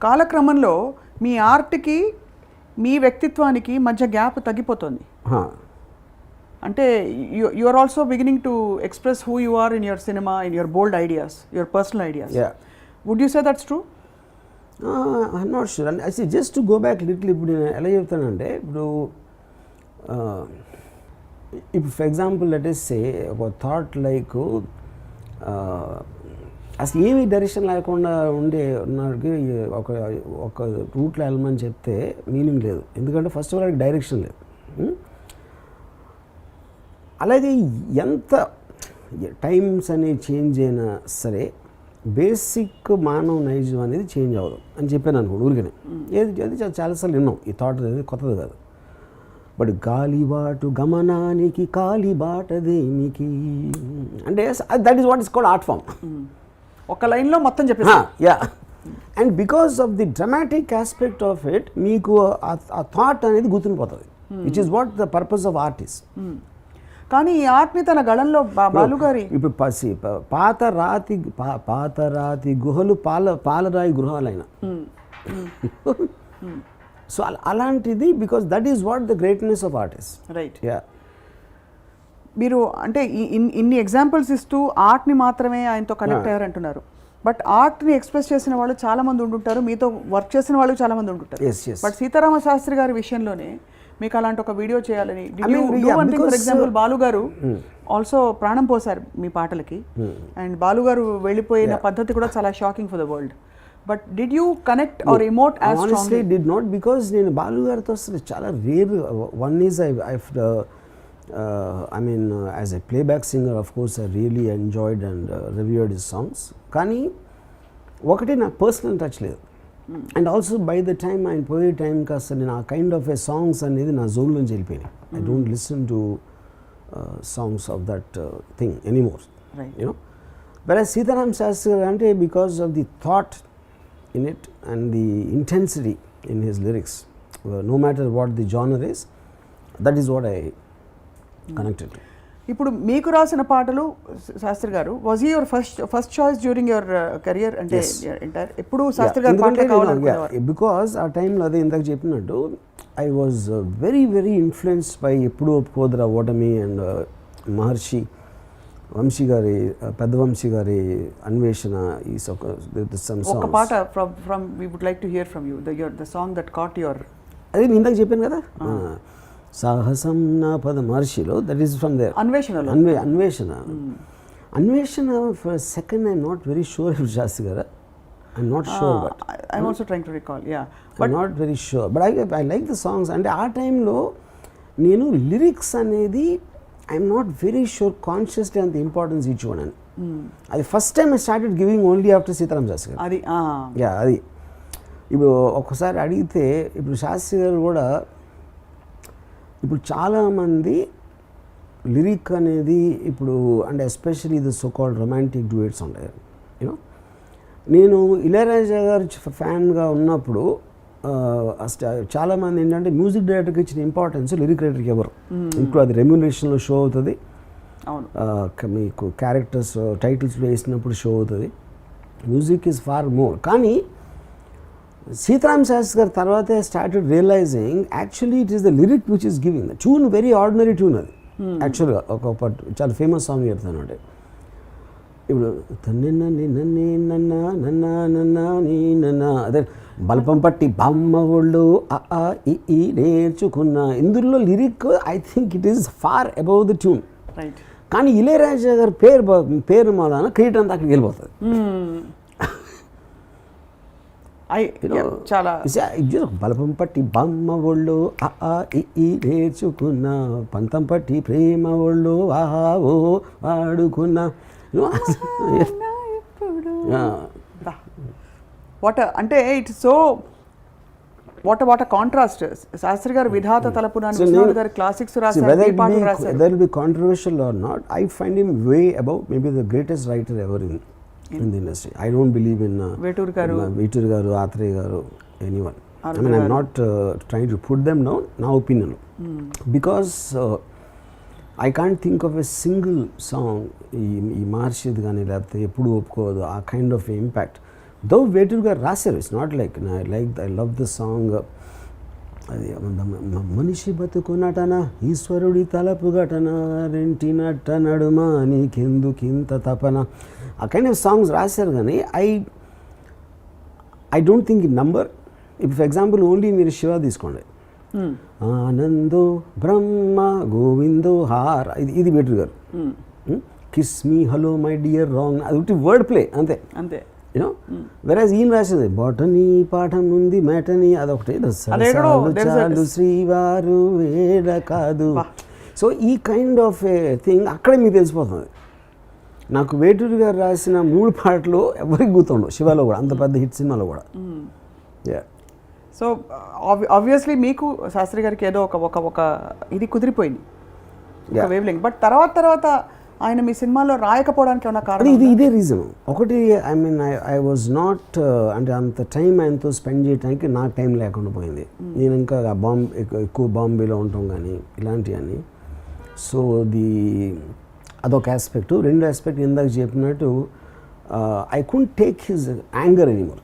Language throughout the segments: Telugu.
కాలక్రమంలో మీ ఆర్ట్కి మీ వ్యక్తిత్వానికి మధ్య గ్యాప్ తగ్గిపోతుంది. అంటే you are also beginning to express who you are in your cinema, in your bold ideas, your personal ideas. Would you say that's true? I'm not sure. And I just to go back little. ఇప్పుడు నేను ఎలా చెప్తానంటే, ఇప్పుడు for example let us say ఒక థాట్ లైక్ అసలు ఏమీ డైరెక్షన్ లేకుండా ఉన్నకి ఒక రూట్లో వెళ్ళమని చెప్తే మీనింగ్ లేదు. ఎందుకంటే ఫస్ట్ ఆఫ్ ఆల్ డైరెక్షన్ లేదు. అలాగే ఎంత టైమ్స్ అనేవి చేంజ్ అయినా సరే బేసిక్ మానవ నైజం అనేది చేంజ్ అవ్వదు అని చెప్పాను అనుకోండి ఊరికనే. అది చాలాసార్లు విన్నాం ఈ థాట్ అనేది, కొత్తది కాదు. బట్ గాలిబాటు గమనానికి కాలిబాట దేనికి అంటే that is what is called art form. ఒక లైన్లో మొత్తం చెప్పేసి. Yeah. And because of the dramatic aspect of it మీకు ఆ థాట్ అనేది గుర్తుండిపోతుంది, which is what the purpose of art is. కానీ ఈ ఆర్ట్ని తన గళంలో బాలుగారి ఇప్పుడు పాత రాతి గుహలు పాలరాయి గృహాలైన. సో అలాంటిది, because that is what the greatness of artist. Right. Yeah. మీరు అంటే ఇన్ని ఎగ్జాంపుల్స్ ఇస్తూ ఆర్ట్ని మాత్రమే ఆయనతో కనెక్ట్ అయ్యారంటున్నారు. బట్ ఆర్ట్ని ఎక్స్ప్రెస్ చేసిన వాళ్ళు చాలా మంది ఉంటుంటారు, మీతో వర్క్ చేసిన వాళ్ళు చాలా మంది ఉంటుంటారు. బట్ సీతారామ శాస్త్రి గారి విషయంలోనే మీకు అలాంటి ఒక వీడియో చేయాలని, ఫర్ ఎగ్జాంపుల్ బాలు గారు ఆల్సో ప్రాణం పోసారు మీ పాటలకి. అండ్ బాలు గారు వెళ్ళిపోయిన పద్ధతి కూడా చాలా shocking for the world. But did you connect or emote as strongly? Honestly did not, because నేను బాలు గారితో అసలు చాలా rare. One is I mean as a playback singer of course I really enjoyed and revered his songs. కానీ ఒకటి నాకు పర్సనల్ టచ్ లేదు. And also by the time ఆయన పోయే టైంకి అసలు నేను ఆ కైండ్ ఆఫ్ ఏ సాంగ్స్ అనేది నా జోన్ నుంచి వెళ్ళిపోయినాయి. I don't listen to songs of that thing anymore, you know. But Sitaram Shastri garu అంటే because of the thought in it and the intensity in his lyrics, no matter what the genre is, that is what I connected to. ఇప్పుడు మీకు రాసిన పాటలు శాస్త్రి గారు, was your first choice during your career? అంటే ఎంటైర్ ఎప్పుడు శాస్త్రి గారు పాటలు కావాలనుకునేవారు? బికాస్ ఆ టైంలో అదే ఇందాక చెప్పినట్టు I was very very influenced by ఎప్పుడు ఒప్పుకోదరా ఓటమి అండ్ మహర్షి వంశీ గారి, పెద్ద వంశీ గారి అన్వేషణ. ఈ ఒక పాట from we would like to hear from you, the song that caught your. అదే నేను ఇందాక చెప్పాను కదా, సాహసం నా పద మహర్షిలో, that is from there. Anveshana for second I'm not very sure if Sastry గారు, I'm not sure, but I'm also trying to recall. Yeah, but not very sure, but I like the songs. అంటే ఆ టైంలో నేను లిరిక్స్ అనేది I'm not very sure consciously అంత ఇంపార్టెన్స్ ఇచ్చుకోండి. అది first time I started giving only after Sitaram Shastri garu. అది యా, అది ఇప్పుడు ఒక్కసారి అడిగితే, ఇప్పుడు శాస్త్రి గారు కూడా ఇప్పుడు చాలామంది లిరిక్ అనేది ఇప్పుడు అంటే ఎస్పెషల్లీ ఇది సో కాల్డ్ రొమాంటిక్ డ్యూయట్స్ ఉంటాయి, యూనో. నేను ఇళయరాజా గారు ఫ్యాన్గా ఉన్నప్పుడు చాలామంది ఏంటంటే మ్యూజిక్ డైరెక్టర్కి ఇచ్చిన ఇంపార్టెన్స్ లిరిక్ రైటర్కి ఎవరు. ఇప్పుడు అది రెమ్యునరేషన్లో షో అవుతుంది, మీకు క్యారెక్టర్స్ టైటిల్స్లో వేసినప్పుడు షో అవుతుంది. Music is far more. కానీ సీతారాం శాస్త్రి గారి తర్వాతే started realising actually it is the lyric which is giving the tune. Very ordinary tune అది యాక్చువల్గా. ఒక చాలా ఫేమస్ సాంగ్ చెప్తాను అంటే, ఇప్పుడు అదే బల్పం పట్టి బామ్మ ఒళ్ళు ఈ నేర్చుకున్న, ఇందులో lyric I think it is far above the tune. కానీ ఇళయరాజా గారి పేరు మాదాన క్రియేట్ అంతా అక్కడికి వెళ్ళిపోతుంది. చాలా బలపం పట్టి బామ్మ ఒళ్ళు ఈ నేర్చుకున్న, పంతం పట్టి ప్రేమ ఒళ్ళు ఓ వాడుకున్న. వాట్ అంటే it's so what contrast. Shastri garu విధాత తలపున గారు క్లాసిక్స్ రాశారు. Whether it be controversial or not, I find him way above, maybe the greatest writer ever in the industry. I don't believe in Vetur garu, Athre garu, anyone. I mean, I'm not trying to put them down, na opinion. Because I can't think of a single song ఈ మార్షిద్ కానీ లేకపోతే ఎప్పుడు ఒప్పుకోదు ఆ కైండ్ ఆఫ్ ఇంపాక్ట్ దో వేటూరు గారు రాశారు, it's not like I love the song. అది మనిషి బతుకు నటన ఈశ్వరుడి తలపు ఘటన రెంటి నట్ట నడుమ నీకెందుకింత తపన, ఆ కైండ్ ఆఫ్ సాంగ్స్ రాశారు. కానీ I don't think in number. ఇప్పుడు ఫర్ ఎగ్జాంపుల్ ఓన్లీ మీరు శివ తీసుకోండి, ఆనందో బ్రహ్మ గోవిందో హార్, ఇది వేటూరు గారు. Kiss me hello my dear wrong, అది ఒకటి వర్డ్ ప్లే అంతే అంతే. యూనో వెరాజ్ ఈయన రాసేది బొటనీ పాఠం ఉంది మేటని, అదొకటి చాలు శ్రీవారు వేడ కాదు. సో ఈ కైండ్ ఆఫ్ ఏ థింగ్ అక్కడే మీకు తెలిసిపోతుంది. నాకు వేటూరు గారు రాసిన 3 పాటలు ఎవరికి గుర్తుండవు శివలో కూడా, అంత పెద్ద హిట్ సినిమాలో కూడా. సో ఆబ్వియస్లీ మీకు శాస్త్రి గారికి ఏదో ఒక ఇది కుదిరిపోయింది, వేవ్ లెంగ్త్. బట్ తర్వాత ఆయన మీ సినిమాలో రాయకపోవడానికి ఏమైనా కారణం? ఇదే రీజన్ ఒకటి. I mean I was not, అంటే అంత టైం ఆయనతో స్పెండ్ చేయడానికి నాకు టైం లేకుండా పోయింది. నేను ఇంకా ఎక్కువ బాంబేలో ఉంటాం కానీ ఇలాంటివన్నీ. సో అదొక ఆస్పెక్ట్. రెండో ఆస్పెక్ట్ ఇందాక చెప్పినట్టు I couldn't take his anger anymore.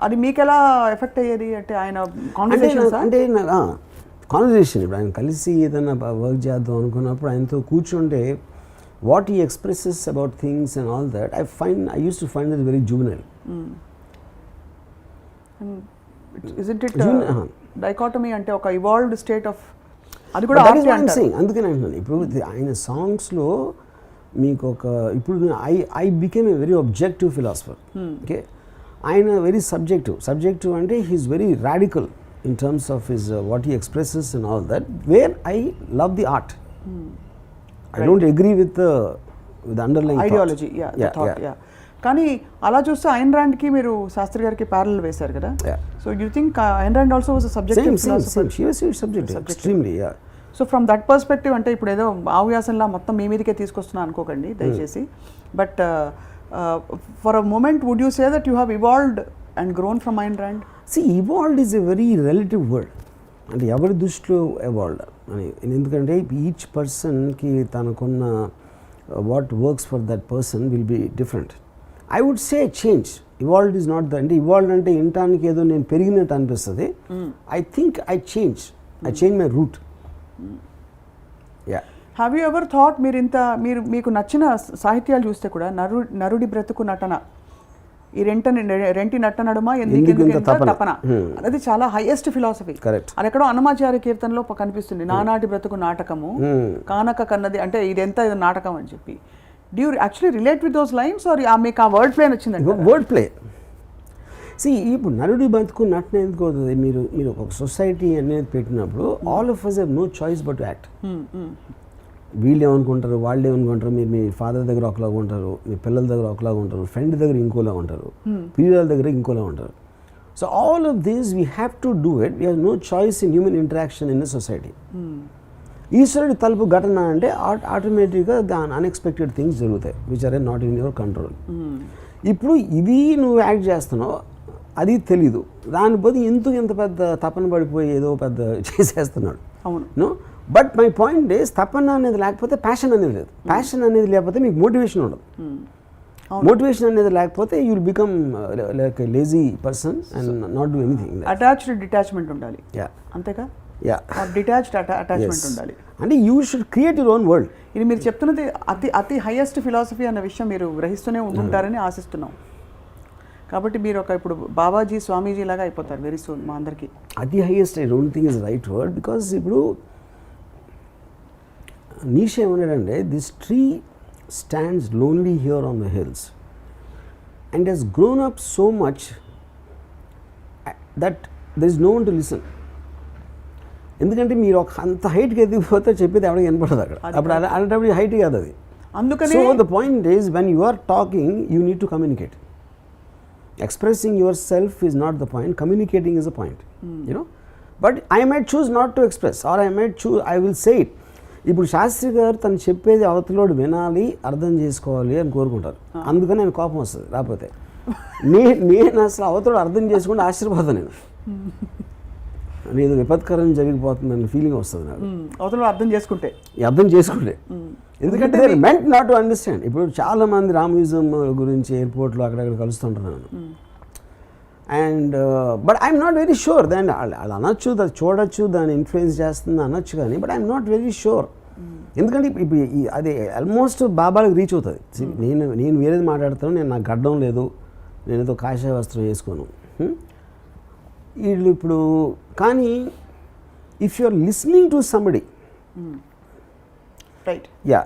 అది మీకు ఎలా ఎఫెక్ట్ అయ్యేది అంటే ఆయన కాన్వర్సేషన్? అంటే కాన్వర్సేషన్ ఇప్పుడు ఆయన కలిసి ఏదైనా వర్క్ చేద్దాం అనుకున్నప్పుడు ఆయనతో కూర్చుంటే what he expresses about things and all that I use to find it very juvenile. Isn't it dichotomy అంటే ఒక ఇవాల్వ్డ్ స్టేట్ ఆఫ్, అది కూడా అందుకని అంటున్నాను. ఇప్పుడు ఆయన సాంగ్స్లో మీకు ఇప్పుడు I became a very objective philosopher. Okay, ఆయన వెరీ సబ్జెక్టివ్ అంటే he is very radical in terms of his what he expresses and all that, where I love the art. I don't agree with the underlying ideology thought. కానీ అలా చూస్తే ఐన్ రాండ్ కి మీరు శాస్త్రి గారికి ప్యారలల్ వేశారు కదా. So you think Ayn Rand also was a subjective philosopher? She was subjective extremely. So from that perspective అంటే ఇప్పుడు ఏదో ఆవ్యాసంలా మొత్తం మీ మీదకే తీసుకొస్తున్నా అనుకోకండి దయచేసి. But for a moment would you say that you have evolved and grown from Ayn Rand? See, evolved is a very relative word. అంటే ఎవరి దృష్టిలో evolved అని, ఎందుకంటే ఈచ్ పర్సన్కి తనకున్న what works for that person will be different. I would say change. Evolved is not the, అంటే ఇవాల్వ్డ్ అంటే వినటానికి ఏదో నేను పెరిగినట్టు అనిపిస్తుంది. I think I change my root. Have you ever thought మీకు నచ్చిన సాహిత్యాలు చూస్తే కూడా నరుడి బ్రతుకు నటన, ఈ రెంటి నట్ట నడుమ ఎందుకు తపన అది చాలా హైయెస్ట్ ఫిలాసఫీ. అది ఎక్కడో అన్నమాచార్య కీర్తనలో కనిపిస్తుంది, నానాటి బ్రతుకు నాటకము కానక కన్నది, అంటే ఇదెంత ఇది నాటకం అని చెప్పి. Do you actually relate with those lines or మీకు ఆ వర్డ్ ప్లే నచ్చిందండి? Word play. ఇప్పుడు నరుడి బతుకు నటన ఎందుకు అవుతుంది? మీరు ఒక సొసైటీ అనేది పెట్టినప్పుడు all of us have no choice but to act. వీళ్ళు ఏమనుకుంటారు, వాళ్ళు ఏమనుకుంటారు, మీరు మీ ఫాదర్ దగ్గర ఒకలాగా ఉంటారు, మీ పిల్లల దగ్గర ఒకలాగా ఉంటారు, ఫ్రెండ్ దగ్గర ఇంకోలా ఉంటారు, పిల్లల దగ్గర ఇంకోలా ఉంటారు. So all of this we have to do it. We have no choice in human interaction in the society. ఈశ్వరుడి తలుపు ఘటన అంటే ఆటోమేటిక్గా దాని అన్ఎక్స్పెక్టెడ్ థింగ్స్ జరుగుతాయి which are not in your control. ఇప్పుడు ఇది నువ్వు యాక్ట్ చేస్తున్నావు, అది తెలీదు, దాని బదులు ఎందుకు ఇంత పెద్ద తపన పడిపోయి ఏదో పెద్ద చేసేస్తున్నాడు. అవును. బట్ మై పాయింట్ ఈస్, తపన అనేది లేకపోతే ప్యాషన్ అనేది లేదు. ప్యాషన్ అనేది లేకపోతే మీకు మోటివేషన్ ఉండదు. మోటివేషన్ అనేది లేకపోతే you will become like a lazy person and not do anything. Attached detachment ఉండాలి, అంతేగా? డిటాచ్డ్ అటాచ్మెంట్ ఉండాలి. అంటే you should create your own world. ఇది మీరు చెప్తున్నది అతి హైయెస్ట్ ఫిలాసఫీ అన్న విషయం మీరు గ్రహిస్తూనే ఉంటుంటారని ఆశిస్తున్నాం. కాబట్టి మీరు ఇప్పుడు బాబాజీ స్వామీజీ లాగా అయిపోతారు వెరీ సూన్ మా అందరికీ. అతి highest I don't think is right word. Because ఇప్పుడు నీష్ ఏమన్నాడంటే, this tree stands lonely here on the hills and he's grown up so much that there is no one to listen. ఎందుకంటే మీరు అంత హైట్కి ఎదిగిపోతే చెప్పేది ఎవరికి వినపడదు అక్కడ. అప్పుడు అలాంటప్పుడు హైట్ కాదు అది. అందుకని so the point is, when you are talking you need to communicate. Expressing yourself is not the point, communicating is the point. You know, but I might choose not to express, or I will say it. ఇప్పుడు శాస్త్రి గారు తను చెప్పేది అవతలోడు వినాలి, అర్థం చేసుకోవాలి అని కోరుకుంటారు. అందుకని నేను కోపం వస్తుంది రాకపోతే. నేను అసలు అవతలోడు అర్థం చేసుకుంటే ఆశ్చర్యపోతాను నేను. ఏదో విపత్కరం జరిగిపోతుందన్న ఫీలింగ్ వస్తుంది నాకు అవతల అర్థం చేసుకుంటే ఈ అర్థం చేసుకుంటే. ఎందుకంటే మెంట్ నాట్ టు అండర్స్టాండ్. ఇప్పుడు చాలామంది రామ్యూజియం గురించి ఎయిర్పోర్ట్లో అక్కడక్కడ కలుస్తుంటున్నాను. And but I'm not very sure. దాన్ని అది అనొచ్చు, అది చూడొచ్చు, దాన్ని ఇన్ఫ్లుయెన్స్ చేస్తుంది అనొచ్చు, కానీ but I'm not very sure. ఎందుకంటే ఇప్పుడు అది ఆల్మోస్ట్ బాబాలకు రీచ్ అవుతుంది. నేను వేరేది మాట్లాడతాను, నేను నాకు గడ్డం లేదు, నేను ఏదో కాషాయ వస్త్రం వేసుకోను. వీళ్ళు ఇప్పుడు కానీ if you are listening to somebody, right, yeah,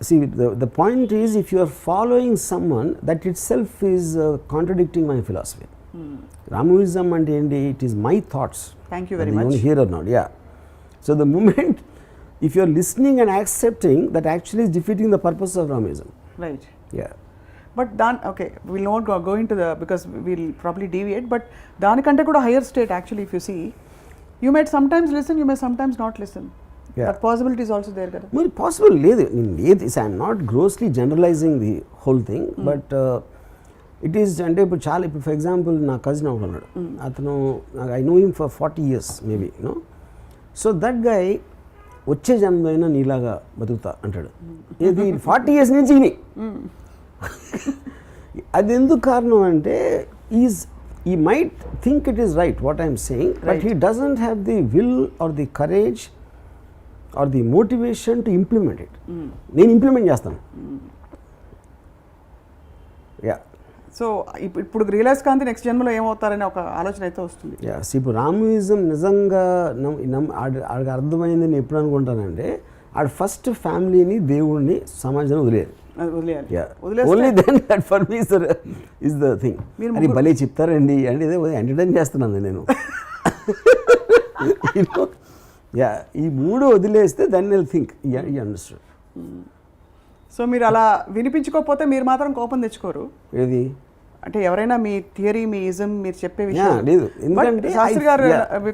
see the point is if you are following someone, that itself is contradicting my philosophy. Ramuism and enti, it is my thoughts. Thank you very much. You hear or not, yeah. So the moment if you are listening and accepting, that actually is defeating the purpose of Ramuism. Right. Yeah. But okay, we'll not go into the, because we'll probably deviate, but దానికంటే కూడా higher state actually, if you see, you may sometimes listen, you may sometimes not listen. Yeah. That possibility is also there కదా. Well, possible లేదు, I'm not grossly generalizing the whole thing, but it is, అంటే ఇప్పుడు చాలా, ఇప్పుడు ఫర్ ఎగ్జాంపుల్ నా కజిన్ ఒకడు ఉన్నాడు, అతను I know him for 40 years maybe, you know. So that guy వచ్చే జన్మదైనా నీలాగా బతుకుతా అంటాడు. ఇది 40 years నుంచి ఇని. అది ఎందుకు కారణం అంటే he might think it is right what I am saying, but he doesn't have the will or the courage or the motivation to implement it. నేను ఇంప్లిమెంట్ చేస్తాను. యా. సో ఇప్పుడు రియలైజ్ కాంతి నెక్స్ట్ జన్మలో ఏమవుతారనే ఒక ఆలోచన అయితే వస్తుంది. యా. ఇప్పుడు రామ్యూయిజం నిజంగా ఆడికి అర్థమైంది నేను ఎప్పుడు అనుకుంటానంటే, ఆడ ఫస్ట్ ఫ్యామిలీని, దేవుడిని, సమాజాన్ని వదిలేయాలి. Only then that for me is the thing. అది భలే చెప్తారండి అంటే ఇదే ఎంటర్టైన్ చేస్తున్నాను నేను. యా, ఈ మూడు వదిలేస్తే then will think you understand. So మీరు అలా వినిపించుకోకపోతే మీరు మాత్రం కోపం తెచ్చుకోరు. ఏది అంటే ఎవరైనా మీ థియరీ, మీ ఇజం మీరు చెప్పే విషయం లేదు. ఎందుకంటే శాస్త్రి గారు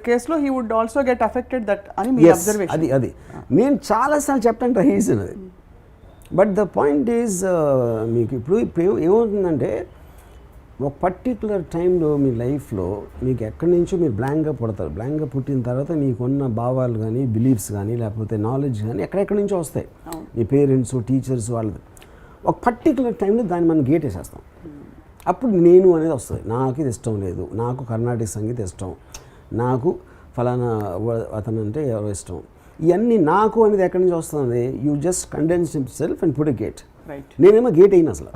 కేసులో he would also get affected that అని మీ అబ్జర్వేషన్. అది నేను చాలాసార్లు చెప్పడానికి ట్రై చేశాను అది. బట్ ద పాయింట్ ఈజ్, మీకు ఇప్పుడు ఏమవుతుందంటే, ఒక పర్టికులర్ టైంలో మీ లైఫ్లో మీకు ఎక్కడి నుంచో మీరు బ్లాంక్గా పుడతారు. బ్లాంక్గా పుట్టిన తర్వాత మీకున్న భావాలు కానీ, బిలీఫ్స్ కానీ, లేకపోతే నాలెడ్జ్ కానీ ఎక్కడెక్కడి నుంచో వస్తాయి. మీ పేరెంట్స్, టీచర్స్, వాళ్ళది. ఒక పర్టికులర్ టైంలో దాన్ని మనం గేట్ వేసేస్తాం. అప్పుడు నేను అనేది వస్తుంది. నాకు ఇది ఇష్టం లేదు, నాకు కర్ణాటక సంగీతం ఇష్టం, నాకు ఫలానా అతను అంటే ఎవరో ఇష్టం. ఇవన్నీ నాకు అనేది ఎక్కడి నుంచి వస్తుంది? You just condense himself and put a gate. నేనేమో గేట్ అయినా అసలు.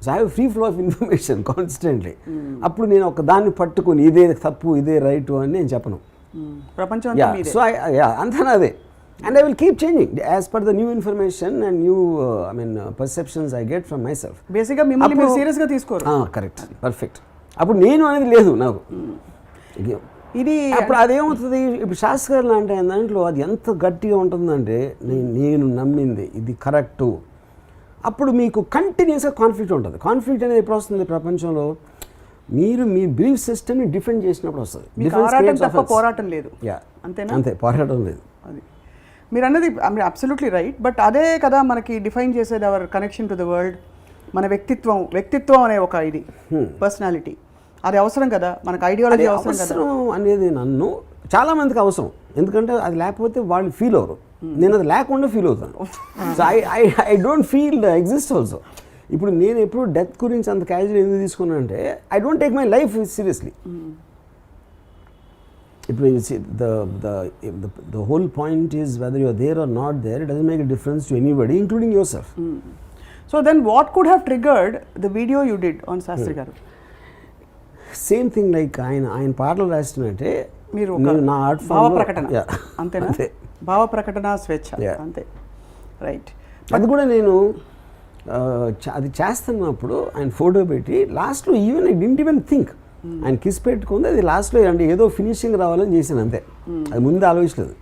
So I have free flow of information constantly. అప్పుడు నేను ఒక దాన్ని పట్టుకొని ఇదే తప్పు, ఇదే రైట్ అని నేను చెప్పను. ప్రపంచం సో అంతా అదే. And I will keep changing as per the new information and new perceptions I get from my self. బేసిక్గా మిమ్మల్ని మీరు సీరియస్గా తీసుకోరు. Correct, perfect. అప్పుడు నేను అనేది లేదు నాకు. ఇది అప్పుడు అదేమవుతుంది, ఇప్పుడు శాస్త్రి గారు అంటే దాంట్లో అది ఎంత గట్టిగా ఉంటుందంటే, నేను నమ్మింది ఇది కరెక్టు. అప్పుడు మీకు కంటిన్యూస్గా కాన్ఫ్లిక్ట్ ఉంటుంది. కాన్ఫ్లిక్ట్ అనేది ఎప్పుడు వస్తుంది ప్రపంచంలో? మీరు మీ బిలీఫ్ సిస్టమ్ని డిఫెండ్ చేసినప్పుడు వస్తుంది. పోరాటం లేదు. అంతేనా? అంతే, పోరాటం లేదు. అది మీరు అన్నది అబ్సల్యూట్లీ రైట్. బట్ అదే కదా మనకి డిఫైన్ చేసేది our connection to the world. మన వ్యక్తిత్వం అనే ఒక ఇది పర్సనాలిటీ, అది అవసరం కదా మనకు. ఐడియాలజీ అవసరం అనేది నన్ను చాలామందికి అవసరం. ఎందుకంటే అది లేకపోతే వాళ్ళు ఫీల్ అవ్వరు. నేను అది లేకుండా ఫీల్ అవుతాను. So I don't feel exist also. ఇప్పుడు నేను ఎప్పుడు డెత్ గురించి అంత క్యాజువల్ ఎందుకు తీసుకున్నానంటే, I don't take my life seriously. ఇప్పుడు the whole point is whether you are there or not there, it doesn't make a difference to anybody, including yourself. So then what could have triggered the video you did on Shastri garu? Same thing, like ఆయన పాటలు రాసినట్టే మీరు నా ఆర్ట్ భావ ప్రకటన, అంతేనా? భావ ప్రకటన, స్వేచ్ఛ, అంతే, రైట్. అది కూడా నేను అది చేస్తున్నప్పుడు ఆయన ఫోటో పెట్టి లాస్ట్లో even I didn't even think, ఆయన కిస్ పెట్టుకుంది అది లాస్ట్లో అంటే ఏదో ఫినిషింగ్ రావాలని చేశాను అంతే. అది ముందు ఆలోచించలేదు.